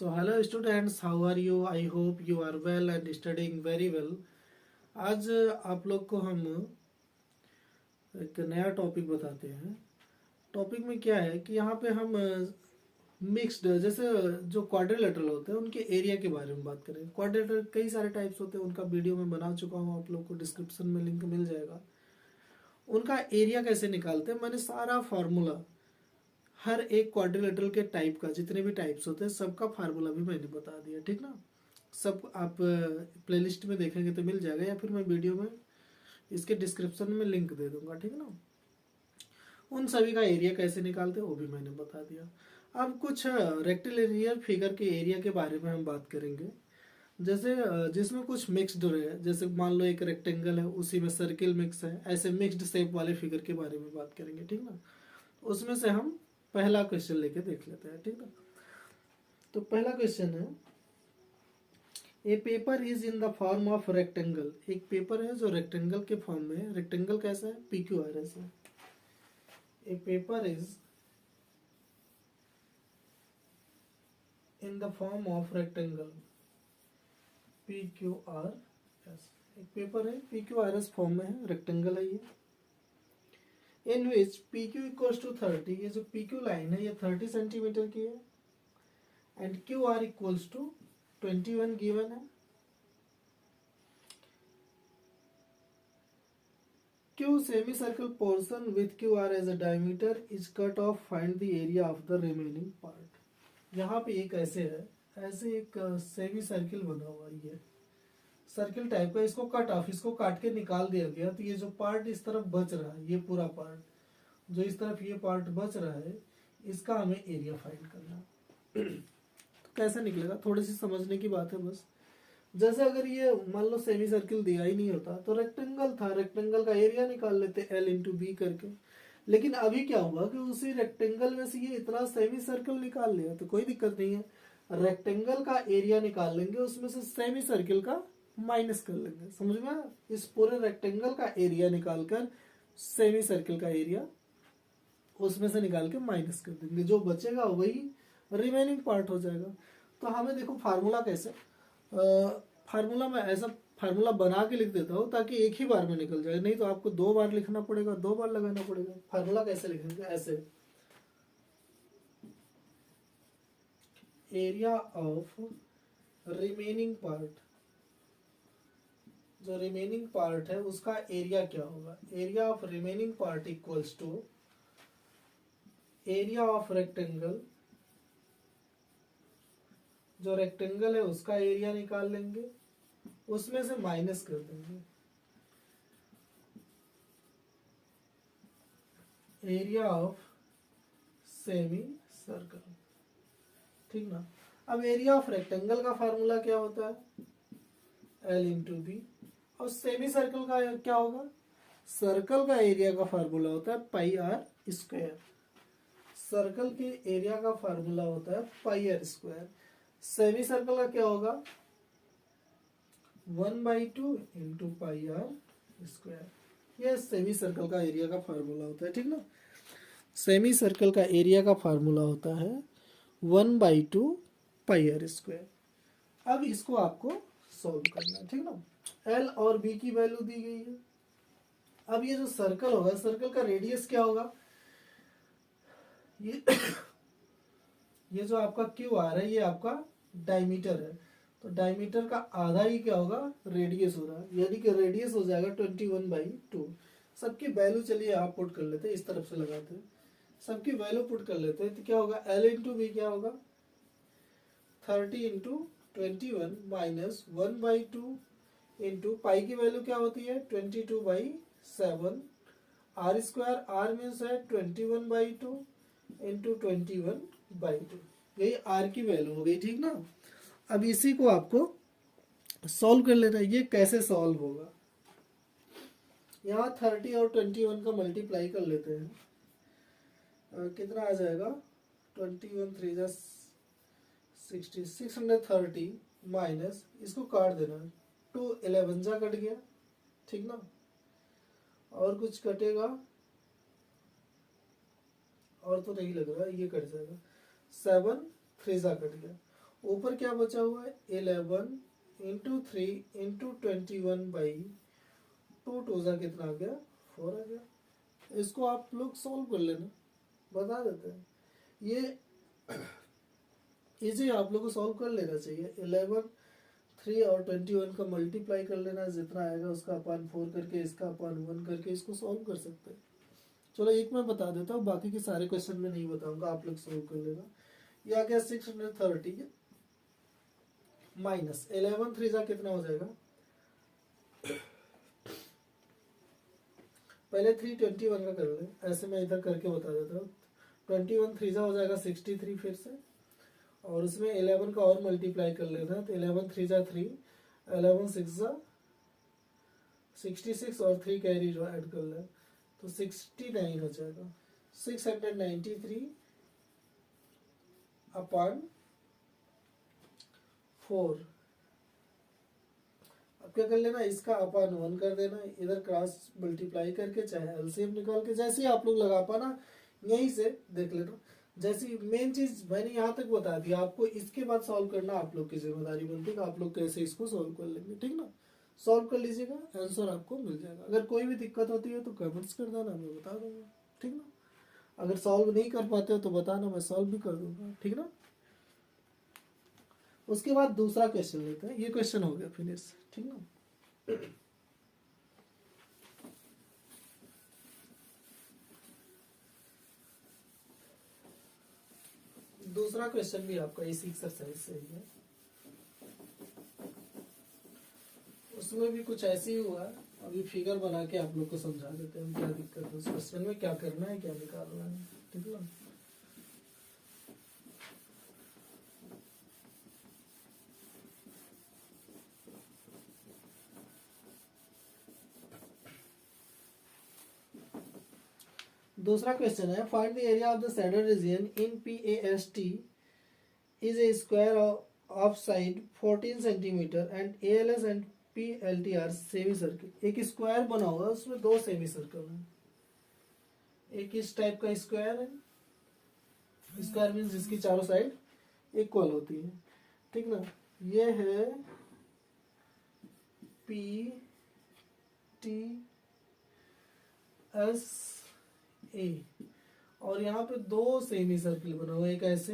So hello students, how are you? I hope you are well and studying very well. आज आप लोग को हम एक नया टॉपिक बताते हैं। टॉपिक में क्या है कि यहाँ पे हम मिक्स्ड जैसे जो क्वाड्रिलेटरल होते हैं उनके एरिया के बारे में बात करें। क्वाड्रिलेटरल कई सारे टाइप्स होते हैं, उनका वीडियो में बना चुका हूँ, आप लोग को डिस्क्रिप्शन में लिंक मिल जाएगा। उनका एरिया कैसे निकालते हैं, मैंने सारा फार्मूला हर एक क्वाड्रिलेटरल के टाइप का, जितने भी टाइप्स होते हैं सबका फार्मूला भी मैंने बता दिया, ठीक ना। सब आप प्लेलिस्ट में देखेंगे तो मिल जाएगा, या फिर मैं वीडियो में इसके डिस्क्रिप्शन में लिंक दे दूंगा, ठीक ना। उन सभी का एरिया कैसे निकालते हैं वो भी मैंने बता दिया। अब कुछ रेक्टिलिनियर फिगर के एरिया के बारे में हम बात करेंगे। जैसे जिसमें कुछ मिक्स्ड है, जैसे मान लो एक रेक्टेंगल है, उसी में सर्किल मिक्स है, ऐसे मिक्स्ड शेप वाले फिगर के बारे में बात करेंगे, ठीक ना। उसमें से हम पहला क्वेश्चन लेके देख लेते हैं, ठीक ना। तो पहला क्वेश्चन है, a paper is in the form of rectangle. एक पेपर है जो रेक्टेंगल के फॉर्म में है। रेक्टेंगल कैसा है? PQRS है। A paper is in the form of rectangle, PQRS। एक पेपर है PQRS फॉर्म में है, रेक्टेंगल है ये। In which PQ equals to 30, ये जो PQ लाइन है ये 30 सेंटीमीटर की है, and QR equals to 21 given है। Q semi circle portion with QR as a diameter is cut off, find the area of the remaining part. यहाँ पे एक ऐसे है, ऐसे एक सेमी सर्किल बना हुआ है, ये सर्किल टाइप का, इसको कट ऑफ, इसको काट के निकाल दिया गया। तो ये जो पार्ट इस तरफ बच रहा है, ये पूरा पार्ट जो इस तरफ ये पार्ट बच रहा है, इसका हमें एरिया फाइंड करना है। तो कैसे निकलेगा, थोड़ी सी समझने की बात है बस। जैसे अगर ये मान लो सेमी सर्किल दिया ही नहीं होता तो रेक्टेंगल था, रेक्टेंगल का एरिया निकाल लेते L×B करके। लेकिन अभी क्या हुआ कि उसी रेक्टेंगल में से ये इतना सेमी सर्किल निकाल लिया, तो कोई दिक्कत नहीं है, रेक्टेंगल का एरिया निकाल लेंगे, उसमें से सेमी सर्किल का माइनस कर लेंगे। समझ में आया? इस पूरे रेक्टेंगल का एरिया निकालकर सेमी सर्किल का एरिया उसमें से निकाल के माइनस कर देंगे, जो बचेगा वही रिमेनिंग पार्ट हो जाएगा। तो हमें देखो फार्मूला कैसे, फार्मूला में ऐसा फार्मूला बना के लिख देता हूँ ताकि एक ही बार में निकल जाए, नहीं तो आपको 2 बार लिखना पड़ेगा, 2 बार लगाना पड़ेगा। फार्मूला कैसे लिखेंगे, ऐसे, एरिया ऑफ रिमेनिंग पार्ट, जो रिमेनिंग पार्ट है उसका एरिया क्या होगा, area of remaining part equals to area of rectangle, जो रेक्टेंगल है उसका एरिया निकाल लेंगे, उसमें से माइनस कर देंगे एरिया ऑफ सेमी सर्कल, ठीक ना। अब एरिया ऑफ रेक्टेंगल का फार्मूला क्या होता है, L×B, और सेमी सर्कल का क्या होगा, सर्कल का एरिया का फार्मूला होता है πr²। सर्कल के एरिया का फार्मूला होता है πr²। सेमी सर्कल का क्या होगा, 1/2 × πr²। ये सेमी सर्कल का एरिया का फार्मूला होता है, ठीक ना। सेमी सर्कल का एरिया का फार्मूला होता है 1/2 πr²। अब इसको आपको सॉल्व करना है, ठीक ना। L और B की वैल्यू दी गई है। अब ये जो सर्कल होगा, सर्कल का रेडियस क्या होगा, ये जो आपका QR है ये आपका डायमीटर है, तो डायमीटर का आधा ही क्या होगा, रेडियस हो रहा है, यानी कि रेडियस हो जाएगा 21/2। सबकी वैल्यू चलिए आप पुट कर लेते हैं, इस तरफ से लगाते हैं, सबकी वैल्यू पुट कर लेते हैं। तो क्या होगा, L×B क्या होगा, 30 × 21 माइनस 1/2 इंटू पाई की वैल्यू क्या होती है 22/7, r², r मीन्स है 21/2 इंटू 21/2, यही r की वैल्यू हो गई, ठीक ना। अब इसी को आपको सॉल्व कर लेना है। ये कैसे सॉल्व होगा, यहाँ 30 और 21 का मल्टीप्लाई कर लेते हैं, कितना आ जाएगा, 21 3 जा 60, 630 माइनस, इसको काट देना, 2 11 जा कट गया, ठीक ना। और कुछ कटेगा, और तो नहीं लग रहा, ये कट जाएगा, 7 3 जा कट गया, ऊपर क्या बचा हुआ है 11 इंटू 3 इंटू 21/2 टू ज़ा कितना आ गया 4 आ गया। इसको आप लोग सॉल्व कर लेना, बता देते हैं। ये इजी आप लोग को सॉल्व कर लेना चाहिए। 11 3 और 21 का मल्टीप्लाई कर लेना, जितना आएगा उसका अपन 4 करके इसका अपन 1 करके इसको सॉल्व कर सकते हैं। चलो एक मैं बता देता हूँ, बाकी के सारे क्वेश्चन में नहीं बताऊंगा, आप लोग सॉल्व कर लेना। ये आ गया 630 माइनस 11 3 जा कितना हो जाएगा, पहले 321 का कर ले, ऐसे मैं इधर करके बता देता हूँ। 21 3 जा हो जाएगा 63 फिर से, और उसमें 11 का और मल्टीप्लाई कर लेना, तो 11 3 जा 3, 11 6 जा 66 और 3 कैरी जो ऐड कर ले तो 69 हो जाएगा। 693 अपॉन 4। अब क्या कर लेना, इसका अपॉन 1 कर देना, इधर क्रॉस मल्टीप्लाई करके चाहे एलसीएम निकाल के, जैसे ही आप लोग लगा पाना यहीं से देख लेना। जैसी मेन चीज मैंने यहाँ तक बता दिया, आपको इसके बाद सॉल्व करना आप लोग की जिम्मेदारी बनती है कि आप लोग कैसे इसको सॉल्व कर लेंगे, ठीक ना। सॉल्व कर लीजिएगा, आंसर आपको मिल जाएगा। अगर कोई भी दिक्कत होती है तो कमेंट्स कर देना, मैं बता दूंगा, ठीक ना। अगर सॉल्व नहीं कर पाते हो तो बताना, मैं सॉल्व भी कर दूंगा, ठीक ना। उसके बाद दूसरा क्वेश्चन लेते हैं, ये क्वेश्चन हो गया फिनिश, ठीक ना। दूसरा क्वेश्चन भी आपका इसी एक्सरसाइज से ही है, उसमें भी कुछ ऐसे ही हुआ। अभी फिगर बना के आप लोग को समझा देते हैं क्या दिक्कत है उस क्वेश्चन में, क्या करना है, क्या निकालना है, ठीक है। दूसरा क्वेश्चन है, find the area of the shaded region in PAST is a square of side 14 centimetre and ALS and PLT are semi circle. एक स्क्वायर बना हुआ है, उसमें दो सेमी सर्कल है। एक इस टाइप का स्क्वायर है, स्क्वायर मीन्स जिसकी चारों साइड इक्वल होती है, ठीक ना। ये है PTSA, और यहाँ पे दो सेमी सर्कल बना हुआ है, एक ऐसे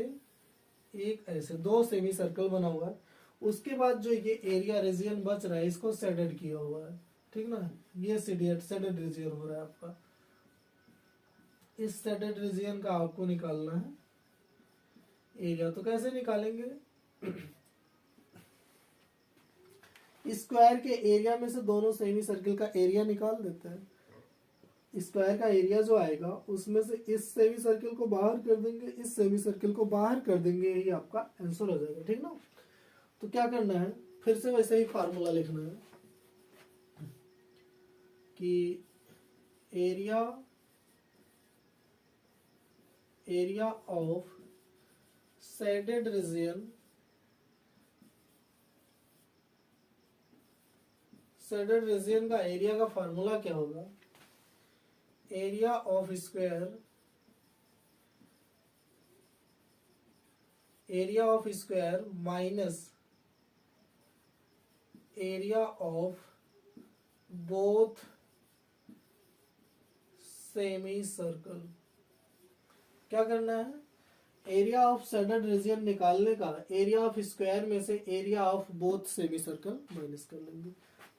एक ऐसे, दो सेमी सर्कल बना हुआ है। उसके बाद जो ये एरिया रीजियन बच रहा है इसको शेडेड किया हुआ है, ठीक ना। ये शेडेड रीजियन हो रहा है आपका। इस शेडेड रीजियन का आपको निकालना है एरिया। तो कैसे निकालेंगे, स्क्वायर के एरिया में से दोनों सेमी सर्कल का एरिया निकाल देते हैं। स्क्वायर का एरिया जो आएगा उसमें से इस सेमी सर्कल को बाहर कर देंगे, इस सेमी सर्कल को बाहर कर देंगे, यही आपका आंसर हो जाएगा, ठीक ना। तो क्या करना है, फिर से वैसे ही फार्मूला लिखना है कि area of shaded region, shaded region का एरिया का फार्मूला क्या होगा, area of square minus area of both semi circle. क्या करना है, एरिया ऑफ शेडेड रीजन निकालने का एरिया ऑफ स्क्वायर में से area of both semi circle minus कर लेंगे।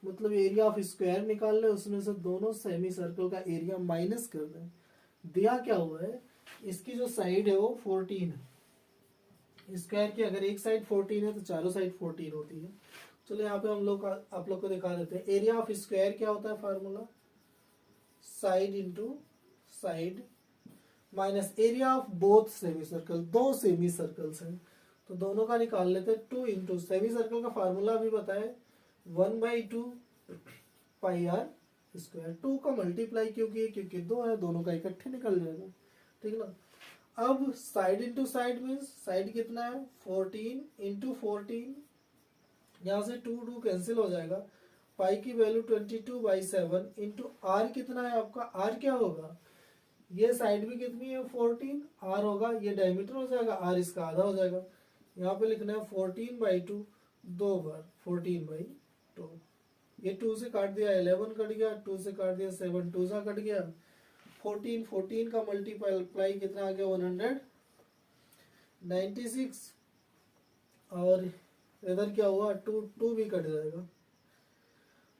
मतलब एरिया ऑफ स्क्वायर निकाल ले, उसमें से दोनों सेमी सर्कल का एरिया माइनस कर दें। दिया क्या हुआ है, इसकी जो साइड है वो 14 है। स्क्वायर की अगर एक साइड 14 है तो चारों साइड 14 होती है। चलो यहाँ पे हम लोग आप लोग को दिखा देते हैं। एरिया ऑफ स्क्वायर क्या होता है formula, side into side minus area of both semi circle, दो सेमी सर्कल्स हैं तो दोनों का निकाल लेते हैं। 2 इंटू सेमी सर्कल का फार्मूला भी बताए 1/2 पाई आर स्क्वायर। 2 का मल्टीप्लाई क्यों किए, क्योंकि 2 है, दोनों का इकट्ठे निकल जाएगा, ठीक है ना। अब side into side means side कितना है 14 इंटू 14, यहाँ से 2 कैंसिल हो जाएगा। पाई की वैल्यू 22/7 इंटू आर कितना है आपका, आर क्या होगा, ये साइड भी कितनी है 14, आर होगा, ये डायमीटर हो जाएगा, आर इसका आधा हो जाएगा, यहाँ पे लिखना है 14/2, 2 बार 14/2। ये 2 से काट दिया 11 कट गया, 2 से काट दिया 7, 2 सा कट गया 14, 14 का मल्टीप्लाई कितना आ गया 196। और इधर क्या हुआ 2, 2 भी कट जाएगा,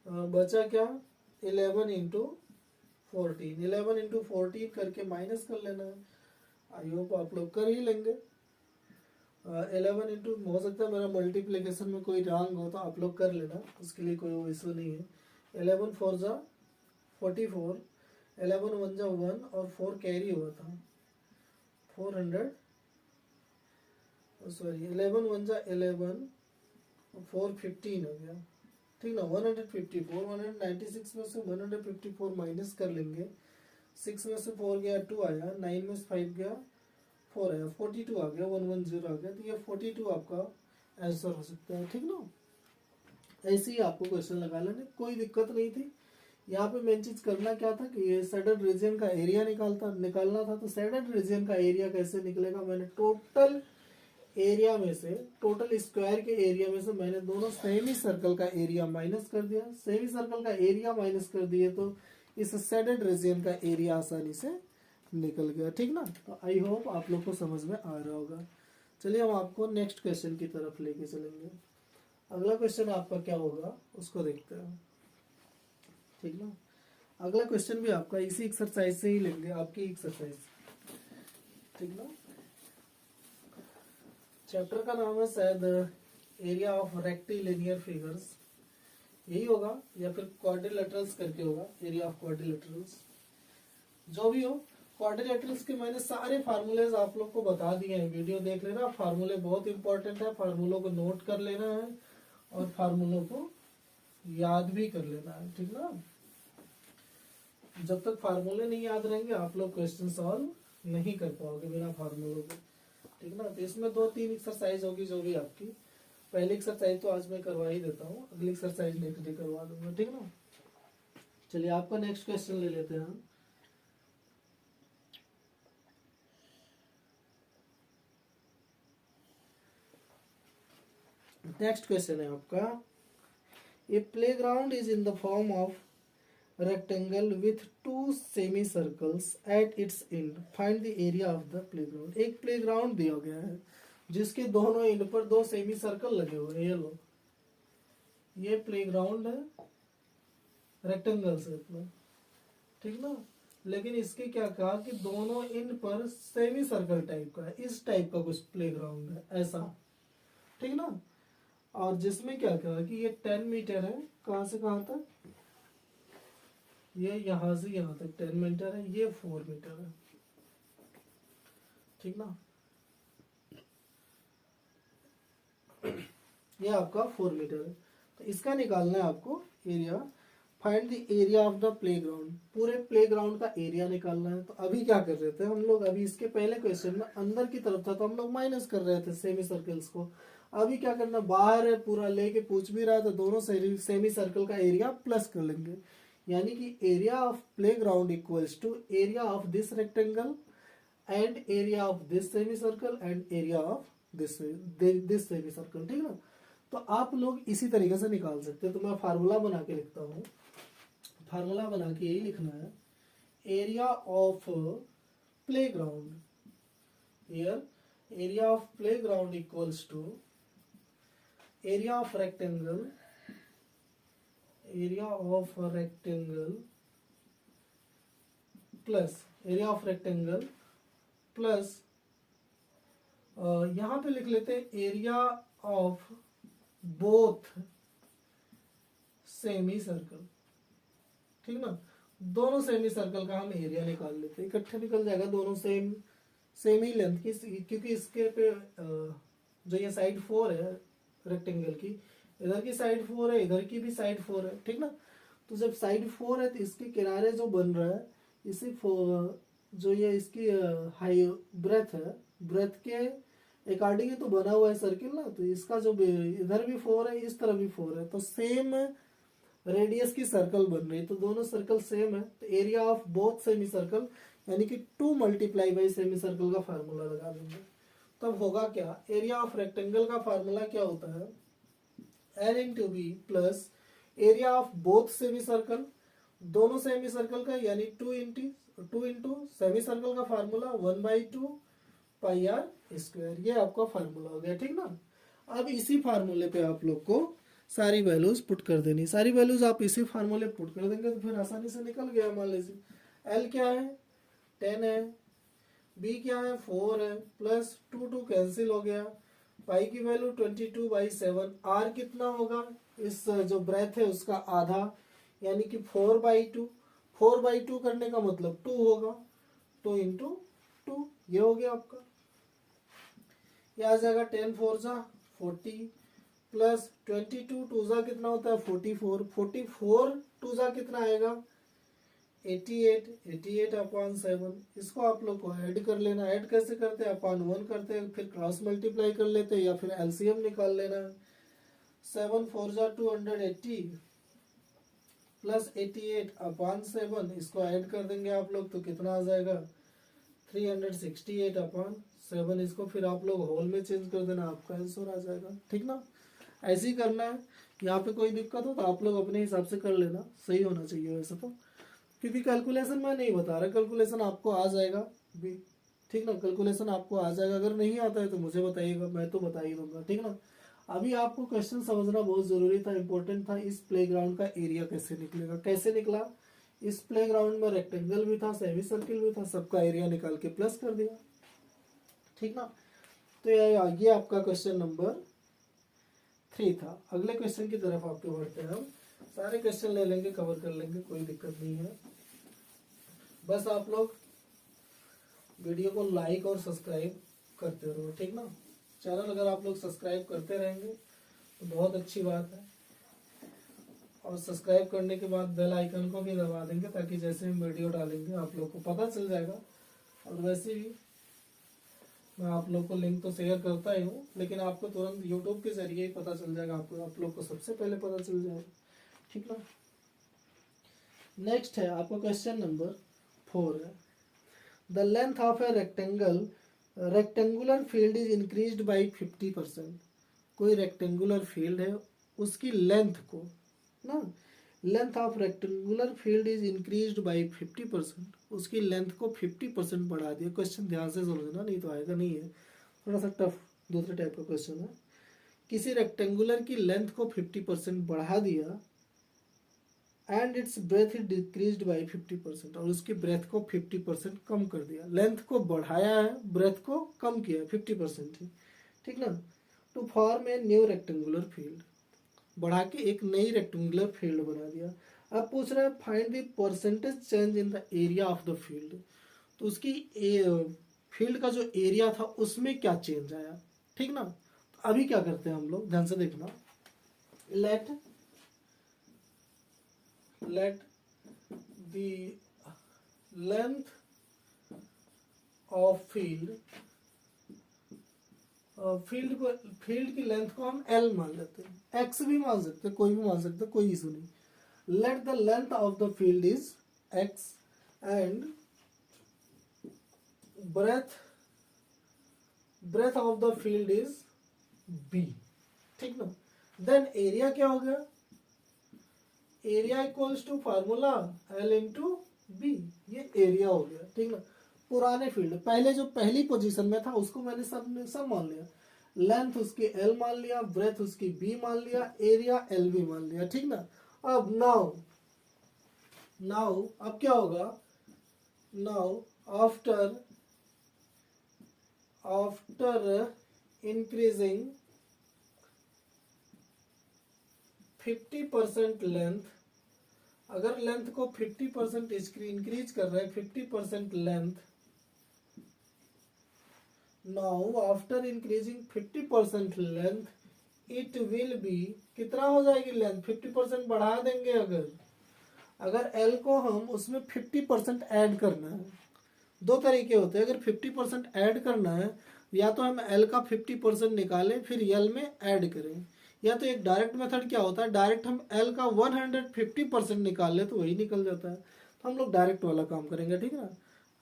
बचा क्या 11 इंटू 14, 11 इंटू 14 करके माइनस कर लेना है। आई होप आप लोग कर ही लेंगे। 11 इंटू, हो सकता है मेरा मल्टीप्लिकेशन में कोई रॉन्ग हो तो आप लोग कर लेना, उसके लिए कोई इशू नहीं है। 11 4 जा 44, 11 1 जा 1 और 4 कैरी हुआ था 400, सॉरी 11 1 जा 11, 4 15 हो गया, ठीक ना। 154, 196 में से 154 माइनस कर लेंगे, 6 में से 4 गया 2 आया, 9 में से 5 गया 4 आया, 42 आ गया, 110 आ गया। तो ये 42 आपका आंसर हो सकता है, ठीक ना। ऐसे ही आपको क्वेश्चन लगा लेने, कोई दिक्कत नहीं थी। यहाँ पे मेन चीज करना क्या था कि ये सैडल रीजन का एरिया निकालना था। तो सैडल रीजन का एरिया कैसे निकलेगा, मैंने टोटल एरिया में से, टोटल स्क्वायर के एरिया में से मैंने दोनों सेमी सर्कल का एरिया माइनस कर दिया। सेमी सर्कल का एरिया माइनस कर दिए तो इस सैडल रीजन का एरिया आसानी से निकल गया, ठीक ना। तो आई होप आप लोग को समझ में आ रहा होगा। चलिए हम आपको नेक्स्ट क्वेश्चन की तरफ लेके चलेंगे। अगला क्वेश्चन आपका क्या होगा उसको देखते हैं, ठीक ना। अगला क्वेश्चन भी आपका इसी एक्सरसाइज से ही लेंगे, आपकी एक्सरसाइज, ठीक ना। चैप्टर का नाम है शायद एरिया ऑफ रेक्टिलिनियर फिगर्स, यही होगा, या फिर क्वाड्रिलेटरल्स करके होगा, एरिया ऑफ क्वाड्रिलेटरल्स। जो भी हो, क्वाड्रिलेटरल्स के मैंने सारे फार्मूलेज आप लोग को बता दिए हैं, वीडियो देख लेना। फार्मूले बहुत इंपॉर्टेंट है, फार्मूलों को नोट कर लेना है और फार्मूलों को याद भी कर लेना है, ठीक ना। जब तक फार्मूले नहीं याद रहेंगे आप लोग क्वेश्चन सॉल्व नहीं कर पाओगे बिना फार्मूलों के, ठीक ना। तो इसमें 2-3 एक्सरसाइज होगी जो भी आपकी। पहली एक्सरसाइज तो आज मैं करवा ही देता हूँ, अगली एक्सरसाइज नेक्स्ट डे करवा दूंगा, ठीक ना। चलिए आपका नेक्स्ट क्वेश्चन ले लेते हैं हम। नेक्स्ट क्वेश्चन है आपका, a playground is in the form of rectangle with two semicircles at its end, find the area of the playground। एक प्लेग्राउंड दिया गया है जिसके दोनों एंड पर 2 सेमी सर्कल लगे हुए हैं, ये लो, ये प्लेग्राउंड है रेक्टेंगल शेप में, ठीक ना। लेकिन इसके क्या कहा कि दोनों एंड पर सेमी सर्कल टाइप का है, इस टाइप का कुछ प्लेग्राउंड है ऐसा, ठीक ना। और जिसमें क्या कहा कि ये 10 मीटर है, कहां से कहां तक, ये यहां से यहां तक 10 मीटर है, ये 4 मीटर है, ठीक ना। ये आपका 4 मीटर है। तो इसका निकालना है आपको area. Find the area of the playground, पूरे प्लेग्राउंड का एरिया निकालना है। तो अभी क्या कर रहे थे हम लोग, अभी इसके पहले क्वेश्चन में अंदर की तरफ था तो हम लोग माइनस कर रहे थे सेमी सर्कल्स को। अभी क्या करना, बाहर है पूरा लेके पूछ भी रहा है तो दोनों सेमी सर्कल का एरिया प्लस कर लेंगे, यानी कि area of playground equals to area of this rectangle and area of this semi circle and area of this semi circle, ठीक ना। तो आप लोग इसी तरीके से निकाल सकते हैं। तो मैं फार्मूला बना के लिखता हूं, फार्मूला बना के यही लिखना है, area of playground, here area of playground equals to area of rectangle, area of rectangle plus area of rectangle plus यहां पे लिख लेते हैं area of both semi circle, ठीक ना। दोनों सेमी सर्कल का हम एरिया निकाल लेते हैं, इकट्ठे निकल जाएगा, दोनों सेम ही लेंथ की, क्योंकि इसके पे जो ये साइड 4 है रेक्टेंगल की, इधर की साइड 4 है, इधर की भी साइड 4 है, ठीक ना। तो जब साइड 4 है तो इसके किनारे जो बन रहा है, इसी जो ये इसकी हाई ब्रेथ है, ब्रेथ के अकॉर्डिंग तो बना हुआ है सर्किल ना। तो इसका जो इधर भी 4 है, इस तरफ भी 4 है, तो सेम रेडियस की सर्कल बन रही है, तो दोनों सर्कल सेम है। तो area of both semi circle यानी कि 2 मल्टीप्लाई बाई सेमी सर्कल का फार्मूला लगा देंगे। तब होगा क्या, एरिया ऑफ रेक्टेंगल का फार्मूला क्या होता है, L into B plus area of both semi circle, दोनों सेमी सर्कल का, यानी टू इंटू सेमी सर्कल का फार्मूला 1/2 पाई आर स्क्वायर, ये आपका फार्मूला हो गया, ठीक ना। अब इसी फार्मूले पे आप लोग को सारी वैल्यूज पुट कर देनी, सारी वैल्यूज आप इसी फार्मूले पुट कर देंगे तो फिर आसानी से निकल गया। मान लीजिए एल क्या है 10 है, बी क्या है 4 है, प्लस 2 कैंसिल हो गया, पाई की वैल्यू 22/7, आर कितना होगा, इस जो ब्रेथ है उसका आधा, यानी कि 4/2, 4/2 करने का मतलब 2 होगा, 2 इंटू 2, ये हो गया आपका। ये आ जाएगा 10 4 जा 40 प्लस 22 2 जा कितना होता है 44, 44 2 जा कितना आएगा 88, 88/7। इसको आप लोग को ऐड कर लेना, ऐड कैसे करते हैं, अपन 1 करते हैं, फिर क्रॉस मल्टीप्लाई कर लेते हैं या फिर एलसीएम निकाल लेना। 7 4 जा 280 प्लस 88/7, इसको ऐड कर देंगे आप लोग तो कितना आ जाएगा 368/7। इसको फिर आप लोग होल में चेंज कर देना, आपका आंसर आ जाएगा, ठीक ना। ऐसे ही करना है, यहाँ पे कोई दिक्कत हो तो आप लोग अपने हिसाब से कर लेना, सही होना चाहिए वैसे तो, क्योंकि कैलकुलेशन मैं नहीं बता रहा, कैलकुलेशन आपको आ जाएगा भी, ठीक ना, कैलकुलेशन आपको आ जाएगा। अगर नहीं आता है तो मुझे बताइएगा, मैं तो बता ही दूंगा, ठीक ना। अभी आपको क्वेश्चन समझना बहुत जरूरी था, इंपॉर्टेंट था, इस प्लेग्राउंड का एरिया कैसे निकलेगा, कैसे निकला, इस प्लेग्राउंड में रेक्टेंगल भी था, सेमी सर्किल भी था, सबका एरिया निकाल के प्लस कर दिया, ठीक ना। तो ये आपका क्वेश्चन नंबर 3 था। अगले क्वेश्चन की तरफ आपके बढ़ते हैं हम, सारे क्वेश्चन ले लेंगे, कवर कर लेंगे, कोई दिक्कत नहीं है। बस आप लोग वीडियो को लाइक और सब्सक्राइब करते रहो, ठीक ना। चैनल अगर आप लोग सब्सक्राइब करते रहेंगे तो बहुत अच्छी बात है, और सब्सक्राइब करने के बाद बेल आइकन को भी दबा देंगे ताकि जैसे हम वीडियो डालेंगे आप लोग को पता चल जाएगा। और वैसे भी मैं आप लोग को लिंक तो शेयर करता ही हूँ, लेकिन आपको तुरंत यूट्यूब के जरिए ही पता चल जाएगा, आपको आप लोग को सबसे पहले पता चल जाएगा, ठीक ना। नेक्स्ट है आपका क्वेश्चन नंबर 4 है, the length of A rectangular field is increased by 50%। कोई रेक्टेंगुलर फील्ड है, उसकी लेंथ को ना, length of rectangular field is increased by 50%, उसकी लेंथ को 50% बढ़ा दिया। क्वेश्चन ध्यान से समझना, नहीं तो आएगा नहीं है, थोड़ा सा टफ दूसरे टाइप का क्वेश्चन है। किसी रेक्टेंगुलर की लेंथ को 50% बढ़ा दिया and it's breath is decreased by 50%, और उसकी ब्रेथ को 50% कम कर दिया। लेंथ को बढ़ाया है, ब्रेथ को कम किया 50% ही, ठीक ना। To form a new rectangular field, बढ़ा के एक नई रेक्टेंगुलर फील्ड बना दिया। अब पूछ रहा है find the percentage change in the area of the field, तो उसकी फील्ड का जो एरिया था उसमें क्या चेंज आया, ठीक ना। तो अभी क्या करते हैं हम लोग, ध्यान से देखना, let the length of field की लेंथ को हम L मान लेते हैं, X भी मान सकते हैं, कोई भी मान सकते हैं, कोई इशू नहीं। Let the length of the field is X and breadth of the field is B, ठीक ना। देन एरिया क्या हो गया, area equals to formula L into B, ये एरिया हो गया, ठीक ना। पुराने फील्ड पहले जो पहली पोजीशन में था उसको मैंने सब मान लिया, लेंथ उसकी L मान लिया, ब्रेथ उसकी B मान लिया, एरिया L भी मान लिया, ठीक ना। अब नाउ अब क्या होगा, नाउ आफ्टर इंक्रीजिंग 50% लेंथ, अगर लेंथ को 50% इंक्रीज कर रहे हैं, 50% length, now after increasing 50% length it will be, कितना हो जाएगी लेंथ, 50% बढ़ा देंगे। अगर L को हम उसमें 50% ऐड करना है, दो तरीके होते हैं, अगर 50% ऐड करना है या तो हम L का 50% निकालें फिर L में ऐड करें, या तो एक डायरेक्ट मेथड क्या होता है, डायरेक्ट हम L का 150% निकाल ले तो वही निकल जाता है, तो हम लोग डायरेक्ट वाला काम करेंगे, ठीक है ना।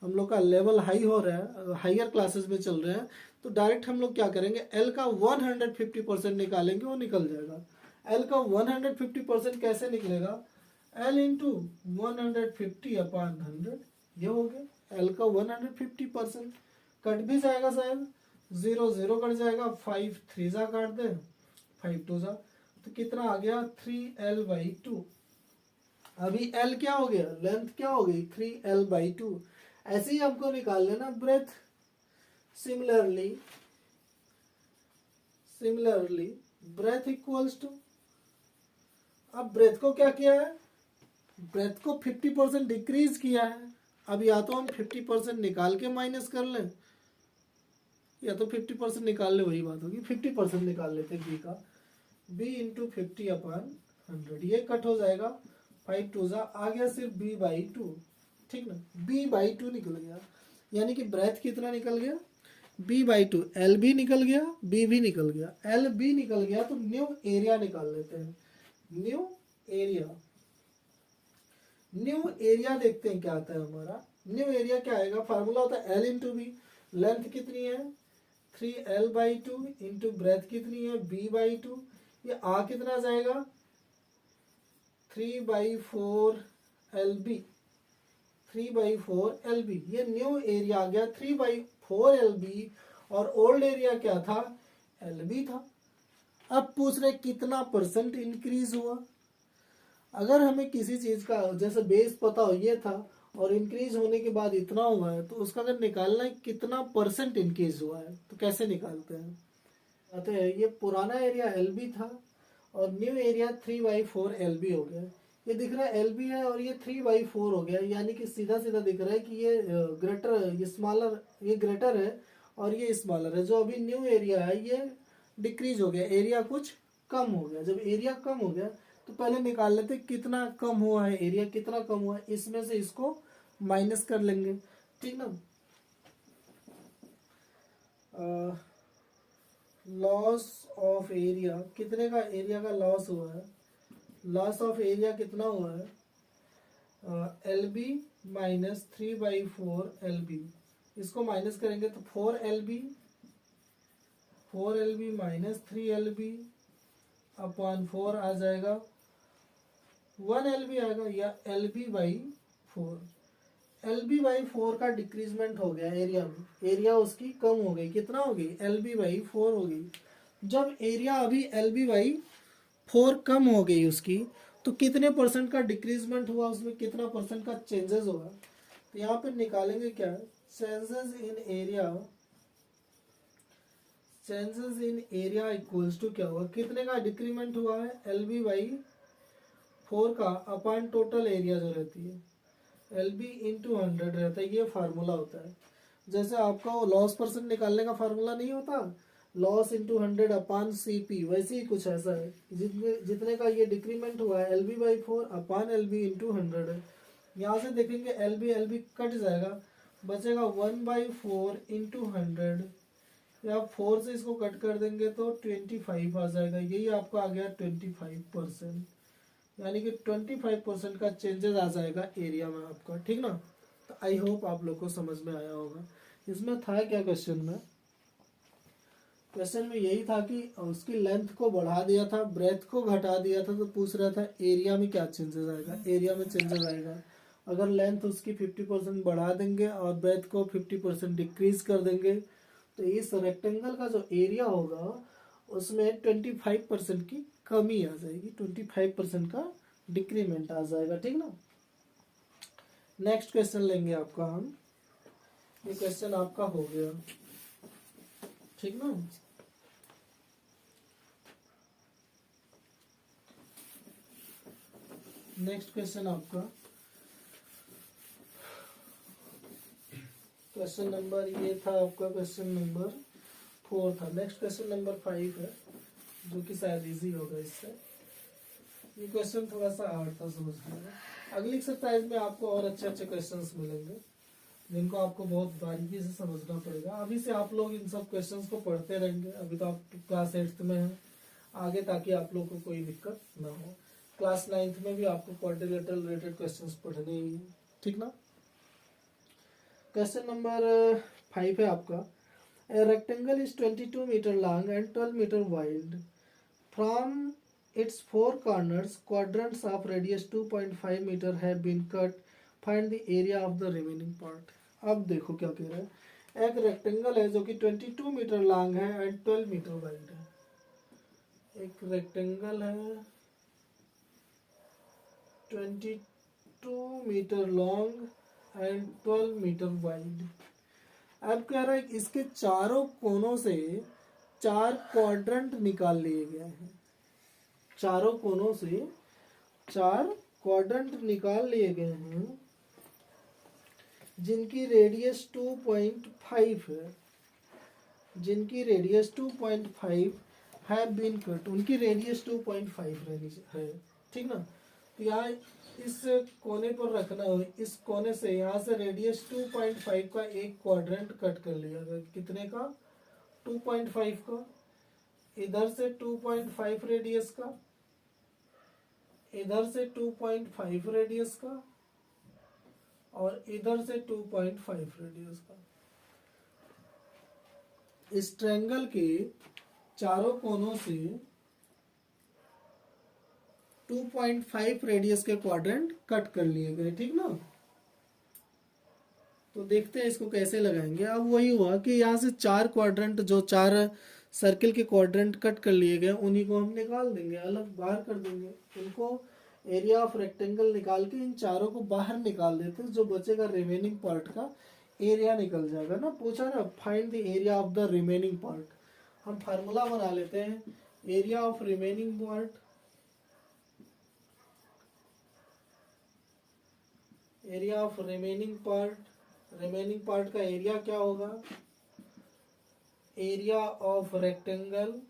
हम लोग का लेवल हाई हो रहा है, हायर क्लासेस में चल रहे हैं, तो डायरेक्ट हम लोग क्या करेंगे, एल का 150% निकालेंगे, वो निकल जाएगा। एल का 150% कैसे निकलेगा, एल इंटू 150/100, ये हो गया एल का 150%। कट भी जाएगा शायद, 0 0 कट जाएगा, 5 3 जा काट दे, 5 2 जा, तो कितना आ गया 3L/2। अभी L क्या हो गया, लेंथ क्या हो गई 3L/2। ऐसे ही हमको निकाल लेना breadth. Similarly breadth equals to, अब ब्रेथ को क्या किया है, ब्रेथ को 50% डिक्रीज किया है। अब या तो हम 50% निकाल के माइनस कर लें, या तो 50% निकाल ले, वही बात होगी, 50% निकाल लेते बी का, b इंटू 50/100, ये कट हो जाएगा, 5 2 जा, आ गया सिर्फ b/2, ठीक ना, b/2 निकल गया। यानी कि ब्रेथ कितना निकल गया, b/2, एल भी निकल गया, बी भी निकल गया। एल बी निकल गया तो न्यू एरिया निकाल लेते हैं। न्यू एरिया देखते हैं क्या आता है हमारा। न्यू एरिया क्या आएगा, फार्मूला होता है एल इंटू बी। लेंथ कितनी है 3L/2 इंटू ब्रेथ कितनी है b/2, ये आ कितना जाएगा 3/4LB, 3/4LB, ये न्यू एरिया आ गया 3/4LB। और ओल्ड एरिया क्या था, LB था। अब पूछ रहे कितना परसेंट इंक्रीज हुआ। अगर हमें किसी चीज का जैसे बेस पता हो ये था, और इंक्रीज होने के बाद इतना हुआ है, तो उसका अगर निकालना है कितना परसेंट इंक्रीज हुआ है, तो कैसे निकालते हैं, कहते हैं ये पुराना एरिया LB था और न्यू एरिया 3/4LB हो गया। ये दिख रहा है LB है और ये 3/4 हो गया, यानी कि सीधा सीधा दिख रहा है कि ये ग्रेटर, ये स्मॉलर, ये ग्रेटर है और ये स्मॉलर है। जो अभी न्यू एरिया है ये डिक्रीज हो गया, एरिया कुछ कम हो गया। जब एरिया कम हो गया तो पहले निकाल लेते कितना कम हुआ है, एरिया कितना कम हुआ है, इसमें से इसको माइनस कर लेंगे, ठीक ना। लॉस ऑफ एरिया, कितने का एरिया का लॉस हुआ है, लॉस ऑफ एरिया कितना हुआ है, LB माइनस 3/4LB, इसको माइनस करेंगे तो 4LB माइनस 3LB अपॉन 4 आ जाएगा, 1LB आएगा, या LB/4। LB/4 का डिक्रीजमेंट हो गया एरिया में, एरिया उसकी कम हो गई, कितना हो गई LB/4 हो गई। जब एरिया अभी LB/4 कम हो गई उसकी, तो कितने परसेंट का डिक्रीजमेंट हुआ, उसमें कितना परसेंट का चेंजेस हुआ, तो यहाँ पे निकालेंगे क्या, changes in area equals to क्या हुआ, कितने का डिक्रीमेंट हुआ है LB/4 का अपॉन टोटल एरिया जो रहती है, LB इंटू 100 रहता है, ये फार्मूला होता है। जैसे आपका वो लॉस परसेंट निकालने का फार्मूला नहीं होता, लॉस इंटू 100 अपॉन CP, वैसे ही कुछ ऐसा है। जितने का ये डिक्रीमेंट हुआ है LB/4 अपॉन LB इंटू 100 है। यहाँ से देखेंगे LB कट जाएगा, बचेगा 1/4 इंटू 100, या 4 से इसको कट कर देंगे तो 25 आ जाएगा, यही आपका आ गया 25%, यानी कि 25% का चेंजेस आ जाएगा एरिया में आपका, ठीक ना। तो आई होप आप लोग को समझ में आया होगा। इसमें था क्या क्वेश्चन में, क्वेश्चन में यही था कि उसकी लेंथ को बढ़ा दिया था, ब्रेथ को घटा दिया था, तो पूछ रहा था एरिया में क्या चेंजेस आएगा। एरिया में चेंजेस आएगा अगर लेंथ उसकी 50% बढ़ा देंगे और ब्रेथ को 50% डिक्रीज कर देंगे, तो इस रेक्टेंगल का जो एरिया होगा उसमें 25% की कमी आ जाएगी, 25% का डिक्रीमेंट आ जाएगा, ठीक ना। नेक्स्ट क्वेश्चन लेंगे आपका हम, ये क्वेश्चन आपका हो गया, ठीक ना। नेक्स्ट क्वेश्चन आपका, क्वेश्चन नंबर ये था आपका, क्वेश्चन नंबर 4 था। नेक्स्ट क्वेश्चन नंबर 5 है, जो कि शायद इजी होगा इससे। ये क्वेश्चन थोड़ा सा हार्ड था समझने में। अगली एक्सरसाइज में आपको और अच्छे अच्छे क्वेश्चंस मिलेंगे, जिनको आपको बहुत बारीकी से समझना पड़ेगा। अभी से आप लोग इन सब क्वेश्चंस को पढ़ते रहेंगे, अभी तो आप क्लास 8th में हैं आगे, ताकि आप लोग को कोई दिक्कत ना हो। क्लास 9th में भी आपको क्वाड्रिलेटरल रिलेटेड क्वेश्चंस पढ़ने ही, ठीक ना। क्वेश्चन नंबर 5 है आपका। A rectangle is 22 meter long and 12 meter wide. From its four corners, quadrants of radius 2.5 meter have been cut. Find the area of the remaining part. अब देखो क्या कह रहा है। एक रेक्टेंगल है जो कि 22 मीटर लॉन्ग है एंड 12 मीटर वाइड है। एक रेक्टेंगल है 22 metre long and 12 metre wide. अब कह रहा है कि इसके चारों कोनों से 4 क्वाड्रेंट निकाल लिए गए हैं। चारों कोनों से 4 क्वाड्रेंट निकाल लिए गए हैं जिनकी रेडियस 2.5 है। जिनकी रेडियस 2.5 है बीन कट, उनकी रेडियस 2.5 है। ठीक ना। तो यहाँ इस कोने पर रखना हो, इस कोने से यहाँ से रेडियस 2.5 का एक क्वाड्रेंट कट कर लिया गया। कितने का? 2.5 का। इधर से 2.5 रेडियस का, इधर से 2.5 रेडियस का और इधर से 2.5 रेडियस का। इस ट्रायंगल के चारों कोनों से 2.5 रेडियस के क्वाड्रेंट कट कर लिए गए। ठीक ना। तो देखते हैं इसको कैसे लगाएंगे। अब वही हुआ कि यहाँ से 4 क्वाड्रेंट, जो 4 सर्किल के क्वाड्रेंट कट कर लिए गए, उन्हीं को हम निकाल देंगे, अलग बाहर कर देंगे। उनको एरिया ऑफ रेक्टेंगल निकाल के इन चारों को बाहर निकाल देते हैं। जो बचेगा रिमेनिंग पार्ट का एरिया निकल जाएगा ना। पूछा ना find the area of the remaining part. हम फार्मूला बना लेते हैं। Area of remaining part, area of remaining part का एरिया क्या होगा? Area of rectangle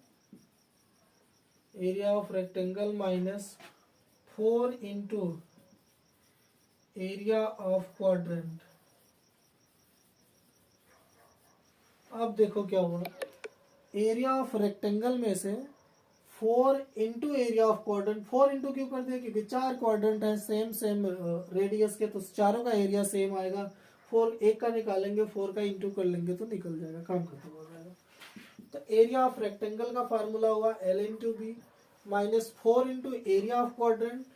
minus 4 into area of quadrant. अब देखो क्या हुआ। एरिया ऑफ रेक्टेंगल में से 4 into area of quadrant. 4 into क्यों कर दिया? क्योंकि 4 क्वाड्रेंट है सेम रेडियस के, तो चारों का एरिया सेम आएगा। 4 एक का निकालेंगे, 4 का इंटू कर लेंगे तो निकल जाएगा, काम खत्म हो जाएगा। तो एरिया ऑफ रेक्टेंगल का फार्मूला हुआ L into B minus 4 into area of quadrant.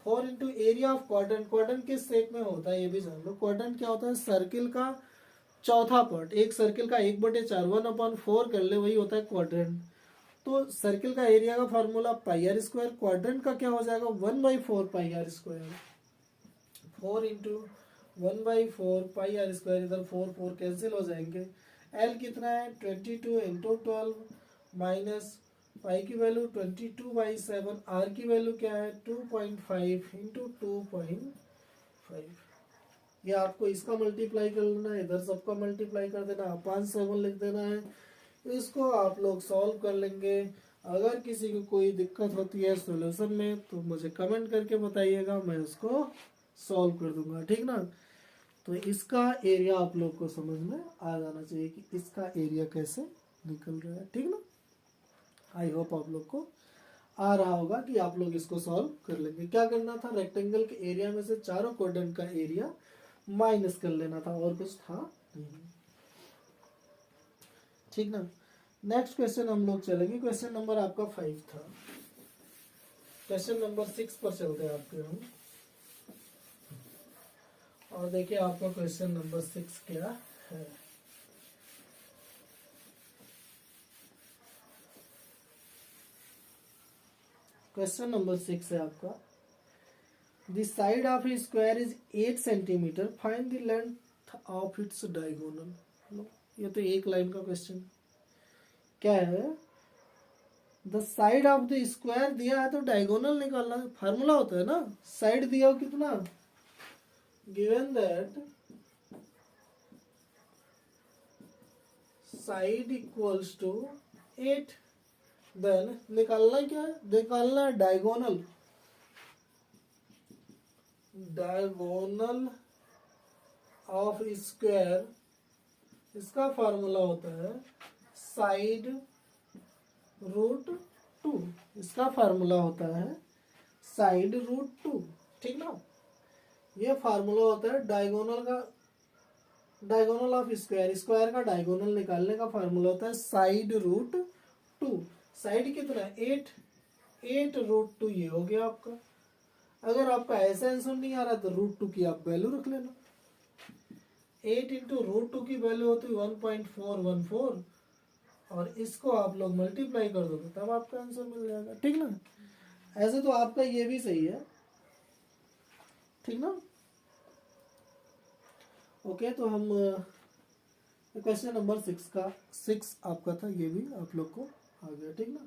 4 into area of quadrant. Quadrant किस शेप में होता है ये भी जान लो। क्वाड्रेंट क्या होता है? सर्किल का चौथा पार्ट। एक सर्किल का 1/4 1/4 कर ले, वही होता है क्वाड्रेंट। तो सर्किल का एरिया का formula pi r square. Quadrant का क्या हो जाएगा? 1/4 pi r square. 4 into 1/4 pi r square. इधर 4 कैंसिल हो जाएंगे। एल कितना है? 22 इंटू 12 माइनस पाई की वैल्यू 22/7। आर की वैल्यू क्या है? 2.5 इंटू 2.5। ये आपको इसका मल्टीप्लाई कर लेना है, इधर सबका मल्टीप्लाई कर देना, 5/7 लिख देना है। इसको आप लोग सॉल्व कर लेंगे। अगर किसी को कोई दिक्कत होती है सॉल्यूशन में तो मुझे कमेंट करके बताइएगा, मैं उसको सॉल्व कर दूंगा। ठीक ना। तो इसका एरिया आप लोग को समझ में आ जाना चाहिए कि इसका एरिया कैसे निकल रहा है। ठीक ना। आई होप आप लोग को आ रहा होगा कि आप लोग इसको सॉल्व कर लेंगे। क्या करना था? रेक्टेंगल के एरिया में से चारों क्वाड्रेंट का एरिया माइनस कर लेना था, और कुछ था नहीं। ठीक ना। नेक्स्ट क्वेश्चन हम लोग चलेंगे। क्वेश्चन नंबर आपका 5 था। क्वेश्चन नंबर 6 पर चलते हैं आपके हम। और देखिए आपका क्वेश्चन नंबर 6 क्या है। क्वेश्चन नंबर 6 है आपका। The side of A square is 8 centimetre, find the length of its diagonal. ये तो एक लाइन का क्वेश्चन क्या है? The side of the square दिया है तो डायगोनल निकालना है। फार्मूला होता है ना, साइड दिया हो कितना, given that side equals to 8, then निकालना क्या है? निकालना है डायगोनल। डायगोनल ऑफ स्क्वायर, इसका फार्मूला होता है साइड रूट 2। इसका फार्मूला होता है साइड रूट 2। ठीक ना। ये फार्मूला होता है डायगोनल का। डायगोनल ऑफ स्क्वायर, स्क्वायर का डायगोनल निकालने का फार्मूला होता है साइड रूट टू। साइड कितना है 8, 8 रूट टू ये हो गया आपका। अगर आपका ऐसा आंसर नहीं आ रहा तो रूट टू की आप वैल्यू रख लेना। 8 इंटू रूट टू की वैल्यू होती है 1.414 और इसको आप लोग मल्टीप्लाई कर दोगे तब आपका आंसर मिल जाएगा, ठीक ना। ऐसे तो आपका ये भी सही है, ठीक ना। ओके, तो हम क्वेश्चन नंबर 6 का 6 आपका था, ये भी आप लोग को आ गया, ठीक ना।